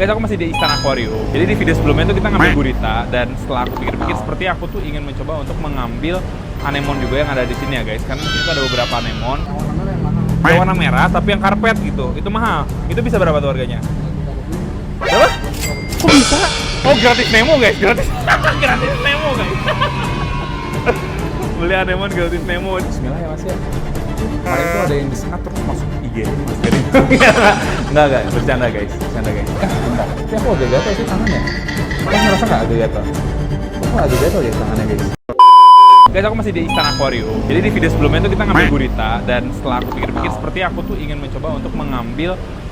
Guys, aku masih di Istana Aquarium. Jadi di video sebelumnya itu kita ngambil gurita, dan setelah aku pikir-pikir seperti aku tuh ingin mencoba untuk mengambil anemon juga yang ada di sini ya guys. Karena di sini tuh ada beberapa anemon. Yang warna merah tapi yang karpet gitu. Itu mahal. Itu bisa berapa tuh harganya? Berapa? Kok bisa? Oh, gratis Nemo guys, gratis. Gratis Nemo guys. Beli anemon gratis Nemo. Bismillah ya Mas ya. Kemarin tuh ada yang disengat terus masuk IG Mas Gading. Enggak, bercanda guys. Bentar. Tapi aku agak gatel sih tangannya. Kamu ngerasa nggak agak gatel? Aku agak gatel ya tangannya guys. Guys, aku masih di Istana Aquarium. Jadi di video sebelumnya itu kita ngambil gurita, dan setelah aku pikir-pikir seperti aku tuh ingin mencoba untuk mengambil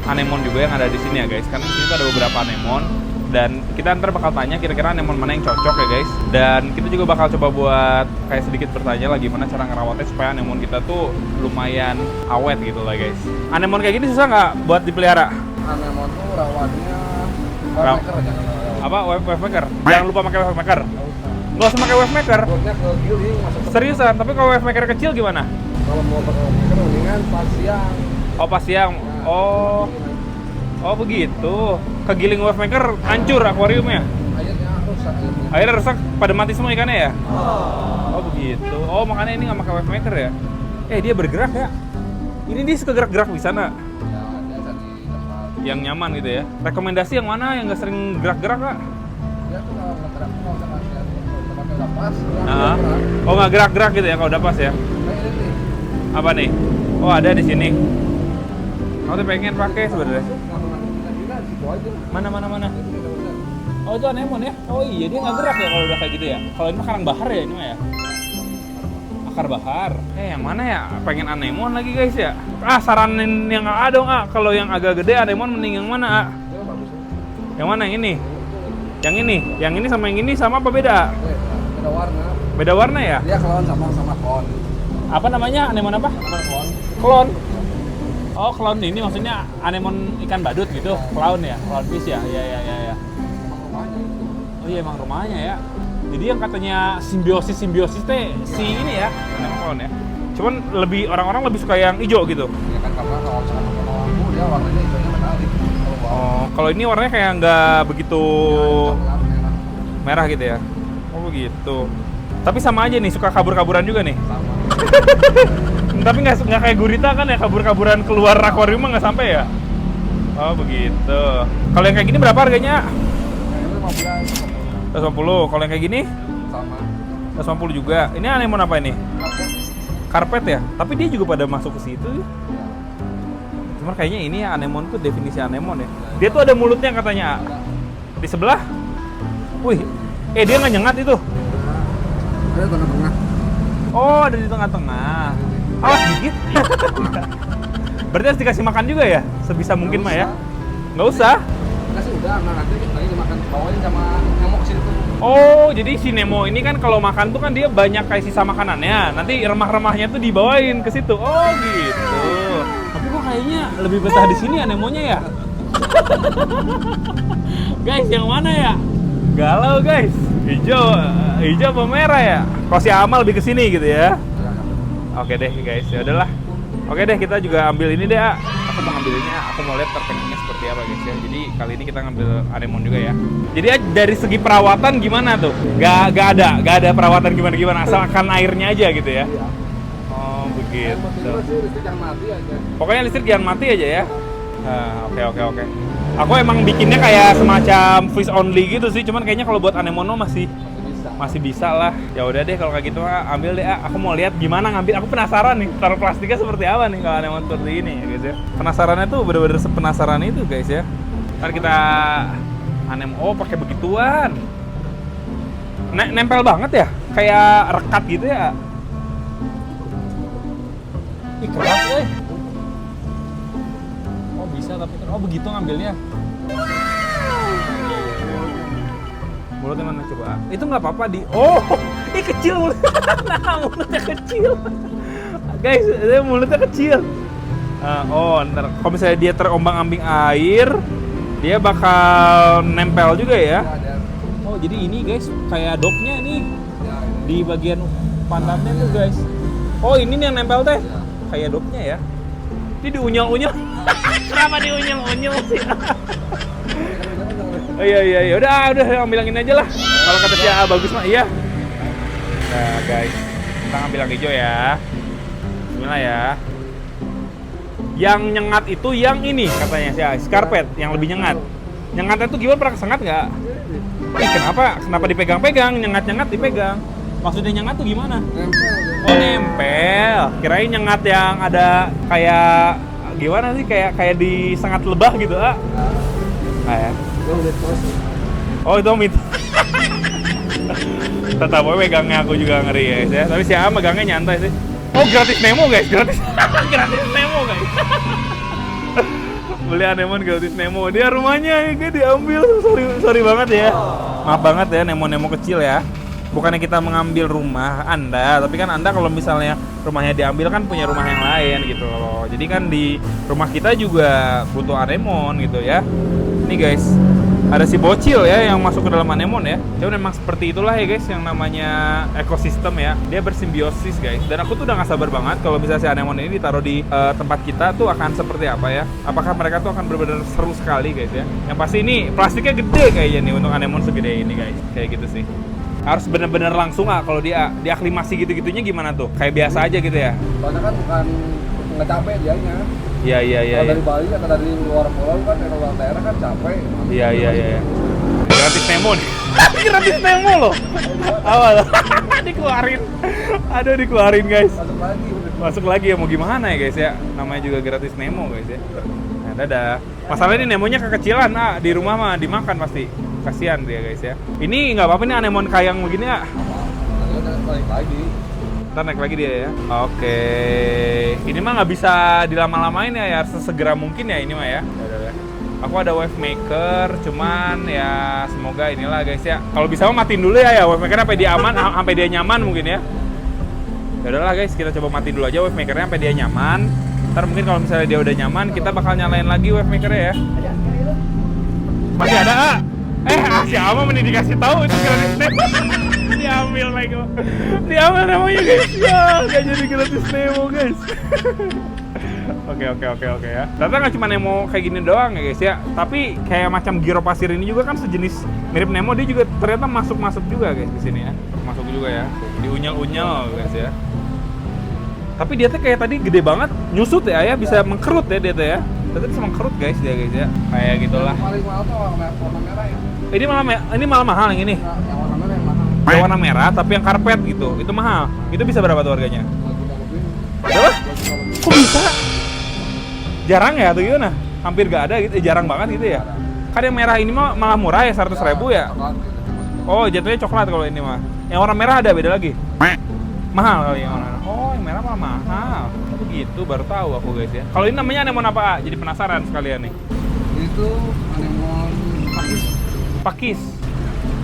anemon juga yang ada di sini ya guys. Karena di sini tuh ada beberapa anemon, dan kita ntar bakal tanya kira-kira anemon mana yang cocok ya guys. Dan kita juga bakal coba buat kayak sedikit bertanya lah gimana cara ngerawatnya supaya anemon kita tuh lumayan awet gitu lah guys. Anemon kayak gini susah nggak buat dipelihara? Anemon tuh rawatnya wave maker aja. Apa? Wave maker? Jangan lupa pakai wave maker. Nggak usah pakai wave maker. Buatnya ke giling masuk. Seriusan, tapi kalau wave maker kecil gimana? Kalau mau pakai wave maker mendingan pas siang. Oh, pas siang. Oh begitu. Kegiling wave maker hancur akuariumnya. Airnya rusak. Airnya rusak, pada mati semua ikannya ya? Oh begitu. Oh makanya ini nggak pakai wave maker ya? Dia bergerak ya? Ini dia suka gerak-gerak di sana. Ya, dia cari tempat. Yang nyaman gitu ya. Rekomendasi yang mana yang nggak sering gerak-gerak kak? Dia tuh kalau ngegerak kalau udah udah pas. Oh nggak gerak-gerak gitu ya kalau udah pas ya? Kayak ini nih. Apa nih? Oh ada di sini. Aku tuh pengen pakai sebenarnya. Mana? Oh itu anemon ya? Oh iya dia nggak gerak ya kalau udah kayak gitu ya? Kalau ini mah karang bahar ya ini mah ya? Akar bahar. Yang mana ya? Pengen anemon lagi guys ya? Saranin yang A dong A. Kalau yang agak gede anemon mending yang mana A? Yang mana yang ini? Yang ini? Yang ini sama yang ini sama apa beda? Beda warna. Beda warna ya? Dia klon sama klon. Apa namanya? Anemon apa? Klon. Klon. Oh, clown ini maksudnya anemon ikan badut gitu, clown ya, clownfish ya, ya. Oh iya emang rumahnya ya. Jadi yang katanya simbiosis teh si ini ya, anemon clown ya. Cuman orang-orang lebih suka yang hijau gitu. Ya kan karena kalau sama lampu dia warnanya hijaunya metalik. Oh, kalau ini warnanya kayak nggak begitu merah gitu ya. Oh begitu. Tapi sama aja nih, suka kabur-kaburan juga nih. Sama. Tapi nggak kayak gurita kan ya, kabur-kaburan keluar akuarium nggak sampai ya? Oh begitu. Kalau yang kayak gini berapa harganya? Ini 150. Kalau yang kayak gini? sama. 150 juga. Ini anemon apa ini? Karpet ya? Tapi dia juga pada masuk ke situ ya? Cuma kayaknya ini ya anemon tuh definisi anemon ya. Dia tuh ada mulutnya katanya. Di sebelah? Wih, dia nggak nyengat itu? Ada tengah-tengah. Oh, ada di tengah-tengah. Awas gigit. Berarti harus dikasih makan juga ya? Sebisa mungkin mah ya? Nggak usah? Kasih udah, nanti dimakan bawain sama nyamuk sini tuh. Oh, jadi si Nemo ini kan kalau makan tuh kan dia banyak kayak sisa makanannya. Nanti remah-remahnya tuh dibawain ke situ. Oh, gitu. Tapi kok kayaknya lebih betah di sini anemonya ya? Guys, yang mana ya? Galau, guys. Hijau apa merah ya? Kalau si Amal lebih ke sini gitu ya. Oke deh, guys. Ya udahlah. Oke deh, kita juga ambil ini deh, A. Aku mau ngambil ini, A. Aku mau lihat tekniknya seperti apa, guys ya. Jadi kali ini kita ngambil anemon juga ya. Jadi dari segi perawatan gimana tuh? Gak ada perawatan gimana, asalkan airnya aja gitu ya. Oh, begitu. Listrik yang mati aja. Pokoknya listrik jangan mati aja ya. Oke. Aku emang bikinnya kayak semacam fish only gitu sih, cuman kayaknya kalau buat anemono masih bisa lah. Ya udah deh kalau kayak gitu ambil deh. Aku mau lihat gimana ngambil. Aku penasaran nih taruh plastiknya seperti apa nih kalau anemon seperti ini ya guys ya. Penasarannya tuh bener-bener sepenasaran itu guys ya. Ntar kita pakai begituan. Nempel banget ya, kayak rekat gitu ya. Ih keras Oh bisa tapi begitu ngambilnya. Mulutnya mana coba? Itu nggak apa-apa di. Oh, kecil mulutnya. Mulutnya kecil. Guys, dia mulutnya kecil. Ntar kalau misalnya dia terombang-ambing air, dia bakal nempel juga ya. Oh, jadi ini guys, kayak dognya nih di bagian pantatnya tuh guys. Oh, ini nih yang nempel teh. Kayak dognya ya. Ini diunyel-unyel. Kenapa diunyel-unyel sih? Oh, iya. Udah ambil yang ini aja lah. Kalau kata si AA bagus mah iya. Nah guys, kita ambil yang hijau ya. Bismillah ya. Yang nyengat itu yang ini katanya si AA, scarpet yang lebih nyengat. Nyengatnya tuh gimana, pernah kesengat nggak? Ih, kenapa dipegang-pegang? Nyengat dipegang. Maksudnya nyengat tuh gimana? Oh, nempel. Kirain nyengat yang ada kayak gimana sih? Kayak disengat lebah gitu, ah. Ya. Oh, itu mitos. Tetap megangnya aku juga ngeri ya. Tapi si A megangnya nyantai sih. Oh, gratis Nemo guys, gratis Nemo guys. Beli anemon gratis Nemo. Dia rumahnya ini diambil. Sorry banget ya. Maaf banget ya Nemo kecil ya. Bukannya kita mengambil rumah Anda, tapi kan Anda kalau misalnya rumahnya diambil kan punya rumah yang lain gitu loh. Jadi kan di rumah kita juga butuh anemon gitu ya. Nih guys, ada si bocil ya yang masuk ke dalam anemon ya. Jadi memang seperti itulah ya guys yang namanya ekosistem ya. Dia bersimbiosis guys. Dan aku tuh udah gak sabar banget kalau bisa si anemon ini ditaruh di tempat kita tuh akan seperti apa ya. Apakah mereka tuh akan benar-benar seru sekali guys ya. Yang pasti ini plastiknya gede kayaknya nih untuk anemon segede ini guys. Kayak gitu sih. Harus benar-benar langsung kalau dia diaklimasi gitu-gitunya gimana tuh? Kayak biasa aja gitu ya? Soalnya kan bukan nggak capek dianya. Iya. Kalau dari Bali atau dari luar pulau kan, dari luar daerah kan capek. Iya. Gratis Nemo nih. Gratis Nemo loh. Awal. Dikeluarin. Aduh, dikeluarin guys. Masuk lagi ya, mau gimana ya guys ya? Namanya juga gratis Nemo guys ya. Nah, dadah. Masalahnya ini Nemonya kekecilan, di rumah mah dimakan pasti. Kasihan dia guys ya. Ini nggak apa-apa nih anemon kayang begini ya. Naik lagi. Ntar naik lagi dia ya. Oke. Ini mah nggak bisa dilama-lamain ya, harus sesegera mungkin ya ini mah ya. Yaudah. Aku ada wave maker, cuman ya semoga inilah guys ya. Kalau bisa mah matiin dulu ya wave maker sampai dia aman, sampai dia nyaman mungkin ya. Yaudahlah guys, kita coba matiin dulu aja wave makernya sampai dia nyaman. Ntar mungkin kalau misalnya dia udah nyaman, kita bakal nyalain lagi wave makernya ya. Masih ada, si Ama mending dikasih tahu itu gratis Nemo. Diambil lagi. Diambil namanya guys. Ya, gak jadi gratis Nemo guys. Oke ya. Ternyata nggak cuma Nemo kayak gini doang ya guys ya. Tapi kayak macam Giro pasir ini juga kan sejenis mirip Nemo, dia juga ternyata masuk juga guys di sini ya. Masuk juga ya. Diunyel guys ya. Tapi dia tuh kayak tadi gede banget, nyusut ya, bisa mengkerut ya dia tuh ya. Ternyata bisa mengkerut guys dia guys ya. Kayak gitulah. Paling mahal tuh warna merah ya. Ini malah mahal yang ini. Nah, yang warna merah yang mahal. Yang warna merah tapi yang karpet gitu. Itu mahal. Itu bisa berapa tuh harganya? Berapa? Kok bisa? Jarang ya atau gimana? Hampir gak ada gitu, jarang banget gitu ya. Kan yang merah ini mah malah murah ya, 100.000 ya. Oh, jatuhnya coklat kalau ini mah. Yang warna merah ada beda lagi. Mahal kali yang warna. Oh, yang merah malah mahal. Begitu baru tahu aku guys ya. Kalau ini namanya anemon apa? Jadi penasaran sekalian nih. Itu anemon pakis.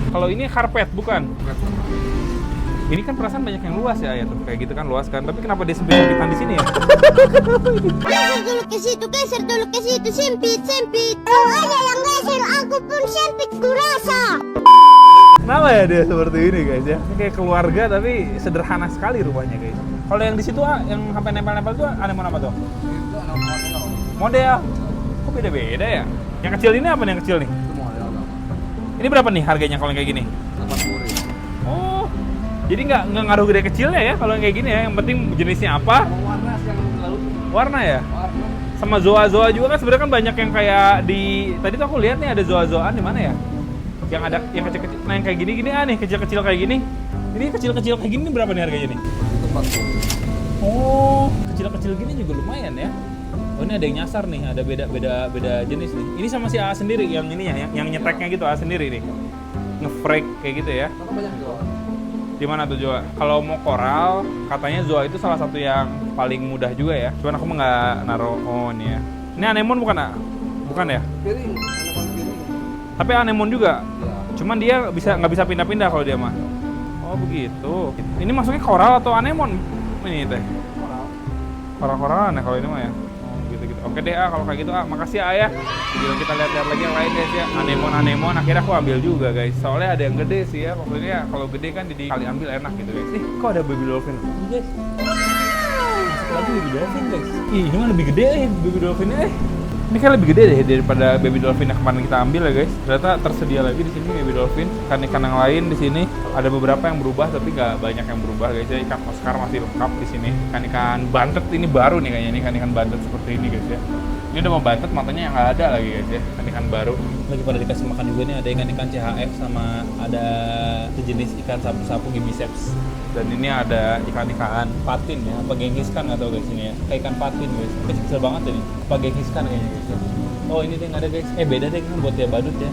Kalau ini karpet bukan? Ini kan perasaan banyak yang luas ya tuh. Kayak gitu kan luas kan. Tapi kenapa dia sempit-sempitan di sini ya? Geser dulu ke situ, sempit. Kalau ada yang geser, aku pun sempit kurasa. Kenapa ya dia seperti ini guys ya? Ini kayak keluarga tapi sederhana sekali rumahnya guys. Kalau yang di situ yang sampai nempel-nempel tuh anemon apa tuh? itu anemon Model. Kok beda-beda ya? Yang kecil ini apa nih yang kecil nih? itu model Ini berapa nih harganya kalau yang kayak gini? 80.000. Oh, jadi nggak ngaruh gede kecilnya ya kalau yang kayak gini ya? Yang penting jenisnya apa? Sama warna yang lalu Warna ya? warna. Sama zoa-zoa juga kan sebenarnya kan banyak yang kayak di tadi tuh aku lihat nih ada zoa-zoaan di mana ya? Yang ada yang kecil-kecil, nah yang kayak gini nih kecil-kecil kayak gini. Ini kecil-kecil kayak gini berapa nih harganya nih? Itu 40. Oh, kecil-kecil gini juga lumayan ya. Oh, ini ada yang nyasar nih, ada beda jenis nih. Ini sama si A sendiri yang ini ya, yang nyeteknya gitu A sendiri nih. Nge-frake kayak gitu ya. Tapi banyak juga. Di mana tuh Zoa? Kalau mau koral, katanya Zoa itu salah satu yang paling mudah juga ya. Cuman aku mah nggak naruh ini ya. Ini anemon bukan ah? Bukan ya? Piring, anemon piring. Tapi anemon juga. Ya. Cuman dia nggak bisa pindah-pindah kalau dia mah. Oh begitu. Ini masuknya koral atau anemon? Ini teh. Koral-koralan ya kalau ini mah ya. Oh gitu-gitu. Oke deh kalau kayak gitu makasih ya. Jadi kita lihat-lihat lagi yang lain guys ya. Anemon akhirnya aku ambil juga guys. Soalnya ada yang gede sih ya. Maksudnya kalau gede kan jadi kali ambil enak gitu guys. Kok ada baby dolphin? Ini guys. Masuk lagi baby dolphin guys. Ih, ini mah lebih gede baby dolphinnya Ini kayak lebih gede deh daripada baby dolphin yang kemarin kita ambil ya guys. Ternyata tersedia lagi di sini baby dolphin. Ikan-ikan yang lain di sini ada beberapa yang berubah tapi nggak banyak yang berubah guys ya. Ikan Oscar masih lengkap di sini. Ikan-ikan bantet ini baru nih kayaknya nih, ikan-ikan bantet seperti ini guys ya. Ini udah mau bantet, matanya yang nggak ada lagi guys ya. Ikan baru. Lagi pada dikasih makan juga nih, ada ikan-ikan CHF sama ada sejenis ikan sapu-sapu Gibiceps. Dan ini ada ikan-ikan patin ya, apa genghis kan nggak tahu guys ini ya. Kayak ikan patin guys, kecil banget ini. Apa genghis kan kayaknya guys ya. Oh ini tuh yang ada guys, beda deh kan buat dia badut ya.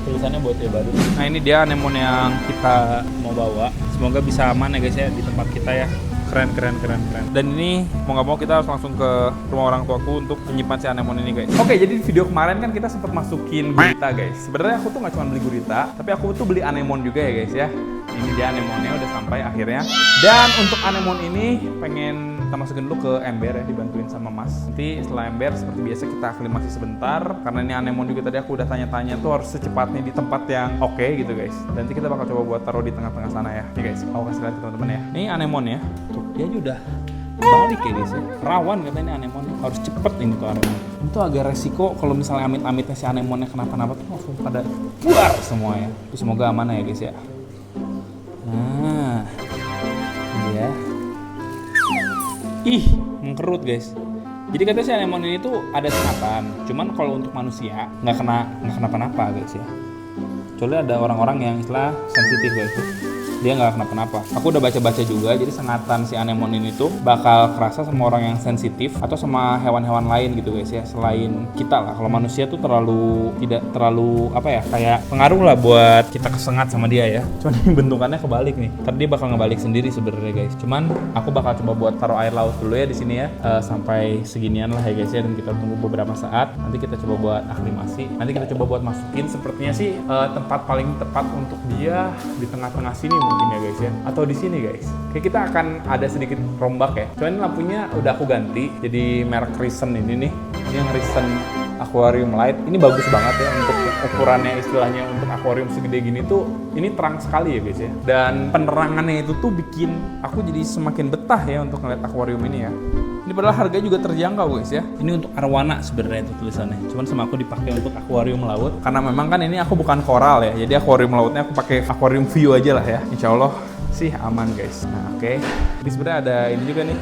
Tulisannya buat dia badut. Nah ini dia anemone yang kita mau bawa. Semoga bisa aman ya guys ya di tempat kita ya. Keren. Dan ini mau nggak mau kita harus langsung ke rumah orang tuaku untuk menyimpan si anemone ini guys. Oke, jadi di video kemarin kan kita sempat masukin gurita guys. Sebenarnya aku tuh nggak cuma beli gurita, tapi aku tuh beli anemone juga ya guys ya. Ini dia anemone udah sampai akhirnya. Dan untuk anemone ini pengen kita masukin dulu ke ember ya, dibantuin sama Mas. Nanti setelah ember seperti biasa kita aklimasi sebentar. Karena ini anemone juga tadi aku udah tanya-tanya tuh harus secepatnya di tempat yang oke gitu guys. Dan nanti kita bakal coba buat taruh di tengah-tengah sana ya. Nih guys, aku kasih lihat ke teman-teman ya. Ini anemone ya. Tuh, dia aja udah balik ya guys ya. Rawan katanya anemone, harus cepet ini tuh anemone. Ini tuh agak resiko kalau misalnya amit-amitnya si anemone kenapa-napa tuh langsung pada keluar semua ya. Terus semoga aman ya guys ya. Nah, ini ya. Ih, mengkerut guys. Jadi katanya si anemone ini tuh ada sengatan. Cuman kalau untuk manusia nggak kenapa-napa guys ya. Kecuali ada orang-orang yang istilah sensitif guys. Dia nggak kenapa-napa. Aku udah baca-baca juga, jadi sengatan si anemone ini tuh bakal kerasa sama orang yang sensitif atau sama hewan-hewan lain gitu guys ya. Selain kita lah, kalau manusia tuh tidak terlalu apa ya, kayak pengaruh lah buat kita kesengat sama dia ya. Cuman ini bentukannya kebalik nih. Ntar dia bakal ngebalik sendiri sebenarnya guys. Cuman aku bakal coba buat taruh air laut dulu ya di sini ya, sampai seginian lah ya guys ya. Dan kita tunggu beberapa saat. Nanti kita coba buat aklimasi. Nanti kita coba buat masukin. Sepertinya sih tempat paling tepat untuk dia di tengah-tengah sini mungkin ya guys ya, atau di sini guys. Kayak kita akan ada sedikit rombak ya. Cuman lampunya udah aku ganti jadi merek Risen ini nih. Ini yang Risen Aquarium Light. Ini bagus banget ya untuk ukurannya, istilahnya untuk akuarium segede gini tuh ini terang sekali ya guys ya. Dan penerangannya itu tuh bikin aku jadi semakin betah ya untuk ngeliat akuarium ini ya. Ini padahal harganya juga terjangkau guys ya. Ini untuk arwana sebenarnya itu tulisannya. Cuman sama aku dipakai untuk akuarium laut. Karena memang kan ini aku bukan koral ya. Jadi akuarium lautnya aku pakai akuarium view aja lah ya. Insya Allah sih aman guys. Nah oke. Jadi sebenarnya ada ini juga nih.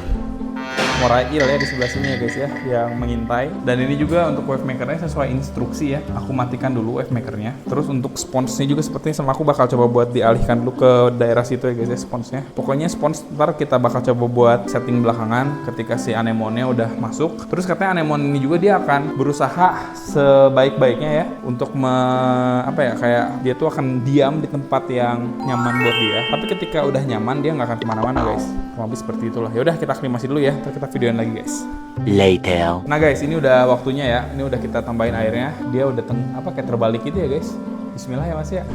Morail ya di sebelah sini ya guys ya, yang mengintai. Dan ini juga untuk wave makernya sesuai instruksi ya. Aku matikan dulu wave makernya. Terus untuk sponsnya juga sepertinya sama aku bakal coba buat dialihkan dulu ke daerah situ ya guys ya sponsnya. Pokoknya spons ntar kita bakal coba buat setting belakangan ketika si anemone udah masuk. Terus katanya anemone ini juga dia akan berusaha sebaik-baiknya ya untuk kayak dia tuh akan diam di tempat yang nyaman buat dia. Tapi ketika udah nyaman dia nggak akan kemana-mana guys. Kurang lebih seperti itulah. Ya udah kita aklimasi dulu ya. Ntar kita videoin lagi guys. Later. Nah guys, ini udah waktunya ya. Ini udah kita tambahin airnya. Dia udah kayak terbalik gitu ya guys. Bismillah ya mas ya.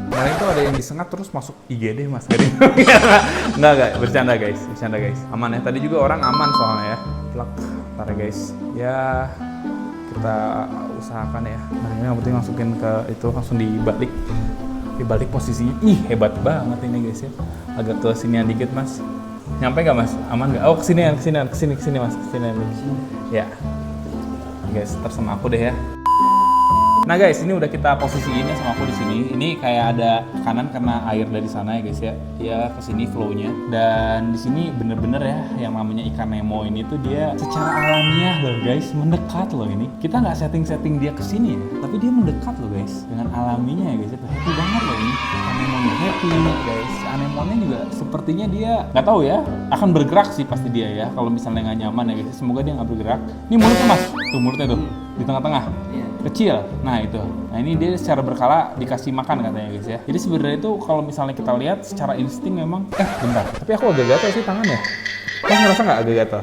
Kemarin itu ada yang disengat terus masuk IGD mas. Enggak, bercanda guys. Aman ya. Tadi juga orang aman soalnya ya. Plak. Ntar ya guys. Ya kita usahakan ya. Nah ini yang penting masukin ke itu langsung dibalik posisinya. Ih hebat banget ini guys ya. Agak ke sinian dikit mas. Nyampe nggak mas? Aman nggak? Oh kesini mas, kesini. Ya, guys, tersama aku deh ya. Nah guys, ini udah kita posisiin ya sama aku di sini. Ini kayak ada tekanan karena air dari sana ya guys ya. Dia kesini flow-nya. Dan di sini bener-bener ya, yang namanya ikan Nemo ini tuh dia secara alamiah loh guys, mendekat loh ini. Kita nggak setting dia kesini ya, tapi dia mendekat loh guys dengan alaminya ya guys. Itu happy banget loh ini. Anemonnya happy guys. Anemonnya juga sepertinya dia nggak tahu ya, akan bergerak sih pasti dia ya. Kalau misalnya nggak nyaman ya guys, semoga dia nggak bergerak. Ini mulutnya mas, tuh mulutnya tuh di tengah-tengah. Kecil, nah itu. Nah ini dia secara berkala dikasih makan katanya guys ya. Jadi sebenarnya itu kalau misalnya kita lihat secara insting memang, bentar. Tapi aku agak gatal sih tangannya. Mas ngerasa nggak agak gatal?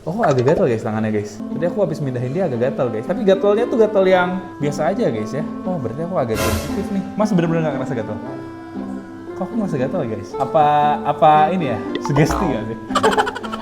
Oh agak gatal guys tangannya guys. Tadi aku habis mindahin dia agak gatal guys. Tapi gatalnya tuh gatal yang biasa aja guys ya. Oh berarti aku agak sensitif nih. Mas bener-bener nggak ngerasa gatal? Kok aku ngerasa gatal guys? Apa ini ya? Sugesti nggak sih?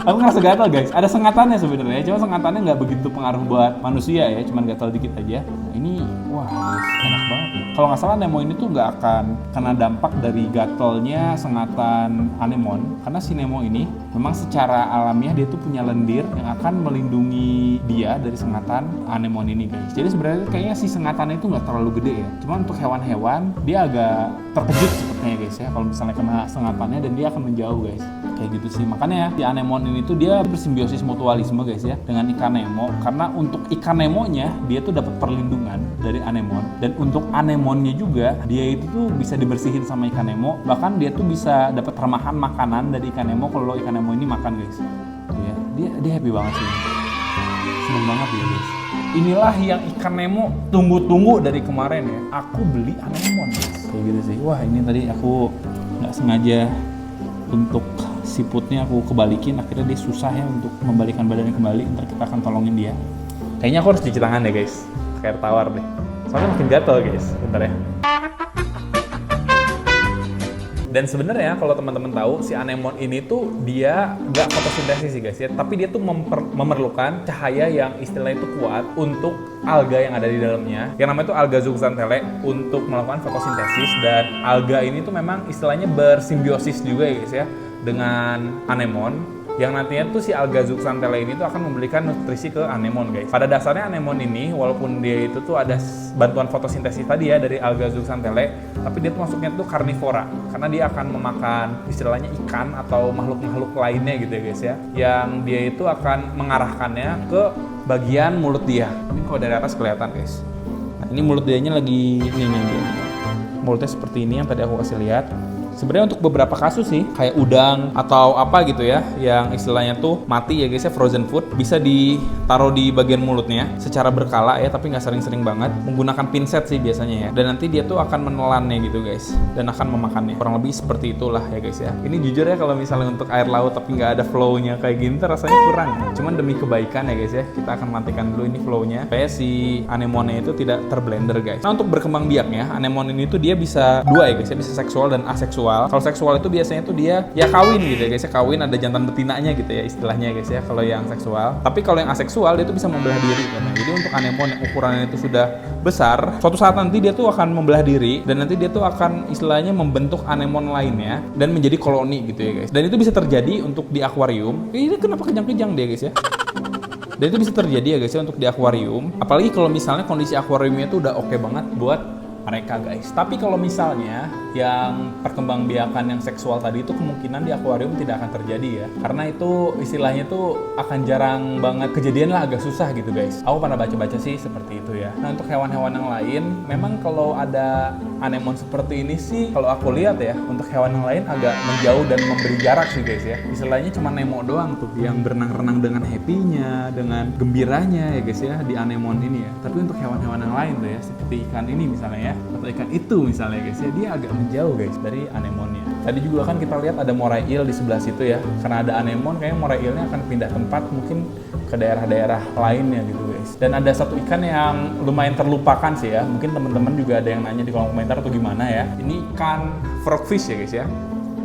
Aku ngerasa gatal guys, ada sengatannya sebenarnya, cuma sengatannya nggak begitu pengaruh buat manusia ya, cuman gatal dikit aja. Nah, ini, wah guys, enak banget nih. Kalau nggak salah Nemo ini tuh nggak akan kena dampak dari gatelnya sengatan anemon, karena si Nemo ini memang secara alamiah dia tuh punya lendir yang akan melindungi dia dari sengatan anemon ini guys. Jadi sebenarnya kayaknya si sengatannya itu nggak terlalu gede ya. Cuma untuk hewan-hewan dia agak terkejut sepertinya guys ya kalau misalnya kena sengatannya, dan dia akan menjauh guys. Kayak gitu sih. Makanya si anemon ini tuh dia bersimbiosis mutualisme guys ya dengan ikan Nemo, karena untuk ikan Nemonya dia tuh dapat perlindungan dari anemon, dan untuk anemonnya juga dia itu tuh bisa dibersihin sama ikan Nemo, bahkan dia tuh bisa dapat remahan makanan dari ikan Nemo kalau ikan Nemo ini makan guys. Tuh ya, dia happy banget sih, seneng banget dia guys. Inilah yang ikan Nemo tunggu-tunggu dari kemarin ya, aku beli anemon guys. Kayak gitu sih. Wah, ini tadi aku nggak sengaja untuk siputnya aku kebalikin, akhirnya dia susah ya untuk membalikan badannya kembali. Ntar kita akan tolongin dia. Kayaknya aku harus cuci tangan deh guys, kayak air tawar deh, soalnya makin gatel guys. Bentar ya. Dan sebenarnya kalau teman-teman tahu, si anemon ini tuh dia nggak fotosintesis sih guys ya, tapi dia tuh memerlukan cahaya yang istilahnya itu kuat untuk alga yang ada di dalamnya, yang namanya tuh alga zooxanthellae, untuk melakukan fotosintesis. Dan alga ini tuh memang istilahnya bersimbiosis juga ya guys ya dengan anemon, yang nantinya tuh si alga zooxanthellae ini tuh akan memberikan nutrisi ke anemon guys. Pada dasarnya anemon ini walaupun dia itu tuh ada bantuan fotosintesis tadi ya dari alga zooxanthellae, tapi dia tuh masuknya tuh karnivora, karena dia akan memakan istilahnya ikan atau makhluk-makhluk lainnya gitu ya guys ya, yang dia itu akan mengarahkannya ke bagian mulut dia. Ini kalau dari atas kelihatan guys. Nah, ini mulut dianya lagi ini mulutnya seperti ini yang tadi aku kasih lihat. Sebenarnya untuk beberapa kasus sih, kayak udang atau apa gitu ya, yang istilahnya tuh mati ya guys ya, frozen food, bisa ditaruh di bagian mulutnya secara berkala ya, tapi nggak sering-sering banget. Menggunakan pinset sih biasanya ya, dan nanti dia tuh akan menelannya gitu guys, dan akan memakannya. Kurang lebih seperti itulah ya guys ya. Ini jujur ya, kalau misalnya untuk air laut tapi nggak ada flow-nya kayak gini tuh rasanya kurang. Cuman demi kebaikan ya guys ya, kita akan matikan dulu ini flow-nya, supaya si anemonnya itu tidak terblender guys. Nah, untuk berkembang biaknya, anemon ini tuh dia bisa dua ya guys ya, bisa seksual dan aseksual. Kalau seksual itu biasanya tuh dia ya kawin gitu ya guys ya, kawin ada jantan betinanya gitu ya istilahnya guys ya kalau yang seksual. Tapi kalau yang aseksual dia tuh bisa membelah diri kan. Jadi untuk anemon yang ukurannya itu sudah besar, suatu saat nanti dia tuh akan membelah diri, dan nanti dia tuh akan istilahnya membentuk anemon lainnya dan menjadi koloni gitu ya guys. Dan itu bisa terjadi untuk di akuarium. Ini kenapa kejang-kejang dia guys ya? Dan itu bisa terjadi ya guys ya untuk di akuarium. Apalagi kalau misalnya kondisi akuariumnya tuh udah oke banget buat mereka guys. Tapi kalau misalnya yang perkembangbiakan yang seksual tadi itu kemungkinan di akuarium tidak akan terjadi ya, karena itu istilahnya tuh akan jarang banget kejadian lah, agak susah gitu guys. Aku pernah baca-baca sih seperti itu ya. Nah, untuk hewan-hewan yang lain memang kalau ada anemon seperti ini sih, kalau aku lihat ya, untuk hewan yang lain agak menjauh dan memberi jarak sih guys ya. Istilahnya cuma Nemo doang tuh yang berenang-renang dengan happy-nya, dengan gembiranya ya guys ya di anemon ini ya. Tapi untuk hewan-hewan yang lain tuh ya, seperti ikan ini misalnya ya, atau ikan itu misalnya guys ya, dia agak menjauh guys dari anemonnya. Tadi juga kan kita lihat ada moray eel di sebelah situ ya, karena ada anemon kayaknya moray eelnya akan pindah tempat mungkin ke daerah-daerah lainnya gitu guys. Dan ada satu ikan yang lumayan terlupakan sih ya, mungkin teman-teman juga ada yang nanya di kolom komentar atau gimana ya. Ini ikan frogfish ya guys ya,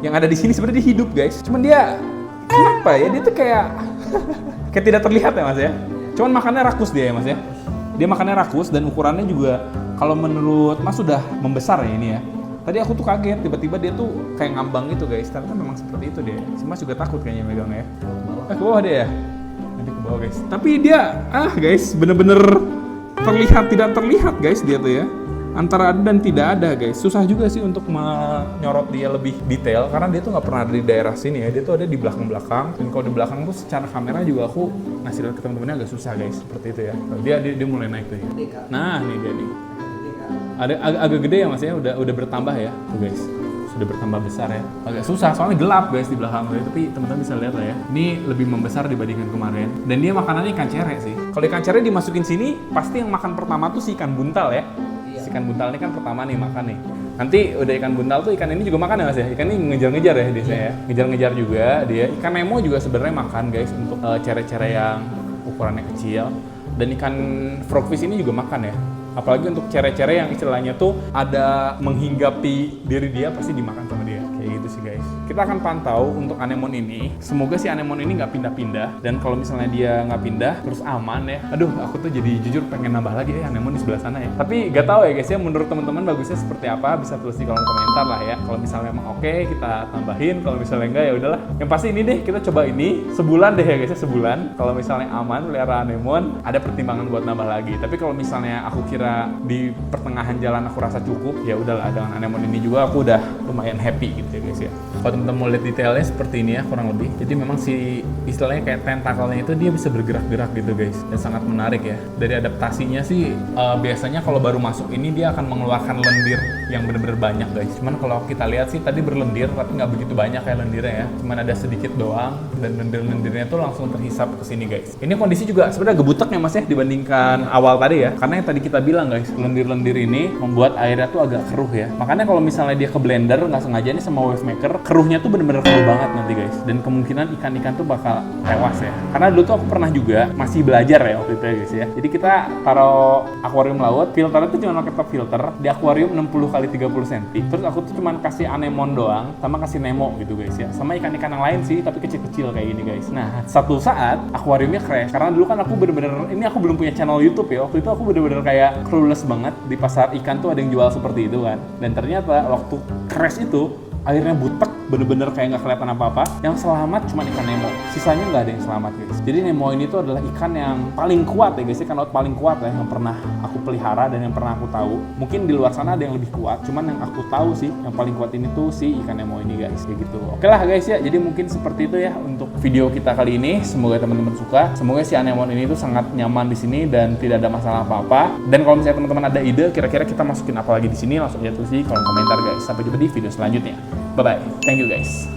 yang ada di sini sebenarnya dia hidup guys, cuman dia kenapa ya, dia tuh kayak kayak tidak terlihat ya mas ya, cuman makannya rakus dia ya mas ya. Dia makannya rakus dan ukurannya juga kalau menurut mas sudah membesar ya ini ya. Tadi aku tuh kaget, tiba-tiba dia tuh kayak ngambang gitu guys, ternyata memang seperti itu dia. Si mas juga takut kayaknya megang ya. Ke bawah dia ya? Nanti ke bawah guys. Tapi dia, guys, bener-bener terlihat tidak terlihat guys dia tuh ya. Antara ada dan tidak ada guys. Susah juga sih untuk menyorot dia lebih detail, karena dia tuh nggak pernah ada di daerah sini ya. Dia tuh ada di belakang-belakang. Dan kalau di belakang tuh secara kamera juga aku ngasih lihat ke teman-temannya agak susah guys, seperti itu ya. Dia mulai naik tuh ya. Nah, ini dia nih. Ada agak gede ya mas ya, udah bertambah ya tuh guys, sudah bertambah besar ya. Agak susah soalnya gelap guys di belakang ya, tapi teman-teman bisa lihat lah ya, ini lebih membesar dibandingkan kemarin. Dan dia makanannya ikan cere sih. Kalau ikan cere dimasukin sini pasti yang makan pertama tuh si ikan buntal ya. Si ikan buntal ini kan pertama nih makan nih. Nanti udah ikan buntal tuh ikan ini juga makan ya mas ya. Ikan ini ngejar-ngejar ya biasanya ya, ngejar-ngejar juga dia. Ikan Nemo juga sebenarnya makan guys untuk cere-cere yang ukurannya kecil. Dan ikan frogfish ini juga makan ya. Apalagi untuk cere-cere yang istilahnya tuh ada menghinggapi diri dia, pasti dimakan sama dia. Kayak gitu sih guys. kita akan pantau untuk anemon ini. Semoga si anemon ini nggak pindah-pindah, dan kalau misalnya dia nggak pindah terus aman ya. Aduh, aku tuh jadi jujur pengen nambah lagi anemon di sebelah sana ya. Tapi nggak tahu ya guys ya, menurut teman-teman bagusnya seperti apa, bisa tulis di kolom komentar lah ya. Kalau misalnya emang oke, kita tambahin, kalau misalnya enggak ya udahlah. Yang pasti ini deh, kita coba ini sebulan deh ya guys ya, sebulan. Kalau misalnya aman pelihara anemon, ada pertimbangan buat nambah lagi. Tapi kalau misalnya aku kira di pertengahan jalan aku rasa cukup, ya udahlah, dengan anemon ini juga aku udah lumayan happy gitu ya guys ya. Kalau teman-teman mau lihat detailnya seperti ini ya kurang lebih. Jadi memang si istilahnya kayak tentakelnya itu dia bisa bergerak-gerak gitu guys, dan sangat menarik ya. Dari adaptasinya sih biasanya kalau baru masuk ini dia akan mengeluarkan lendir yang bener-bener banyak guys. Cuman kalau kita lihat sih tadi berlendir tapi nggak begitu banyak kayak lendirnya ya. Cuman ada sedikit doang, dan lendir-lendirnya tuh langsung terhisap ke sini guys. Ini kondisi juga sebenarnya gebutak ya mas ya dibandingkan awal tadi ya. Karena yang tadi kita bilang guys, lendir-lendir ini membuat airnya tuh agak keruh ya. Makanya kalau misalnya dia ke blender nggak sengaja nih sama wave maker, keruhnya tuh bener-bener keruh banget nanti guys. Dan kemungkinan ikan-ikan tuh bakal tewas ya. Karena dulu tuh aku pernah juga masih belajar ya waktu itu ya guys ya. Jadi kita taruh akuarium laut, filternya tuh cuma pakai top filter di akuarium 60 x 30 cm. Terus aku tuh cuma kasih anemon doang, sama kasih nemo gitu guys ya. Sama ikan-ikan yang lain sih, tapi kecil-kecil kayak gini guys. Nah, satu saat akuariumnya crash. Karena dulu kan aku bener-bener, ini aku belum punya channel YouTube ya. Waktu itu aku bener-bener kayak clueless banget. Di pasar ikan tuh ada yang jual seperti itu kan. Dan ternyata waktu crash itu, airnya butek, bener-bener kayak nggak kelihatan apa-apa. Yang selamat cuma ikan nemo, sisanya nggak ada yang selamat guys. Jadi nemo ini tuh adalah ikan yang paling kuat ya guys, ikan laut paling kuat ya yang pernah aku pelihara dan yang pernah aku tahu. Mungkin di luar sana ada yang lebih kuat, cuman yang aku tahu sih yang paling kuat ini tuh si ikan nemo ini guys, kayak gitu. Oke lah guys ya, jadi mungkin seperti itu ya untuk video kita kali ini. Semoga teman-teman suka. Semoga si anemon ini tuh sangat nyaman di sini dan tidak ada masalah apa-apa. Dan kalau misalnya teman-teman ada ide, kira-kira kita masukin apa lagi di sini, langsung aja tulis di kolom komentar guys. Sampai jumpa di video selanjutnya. Bye-bye. Thank you guys.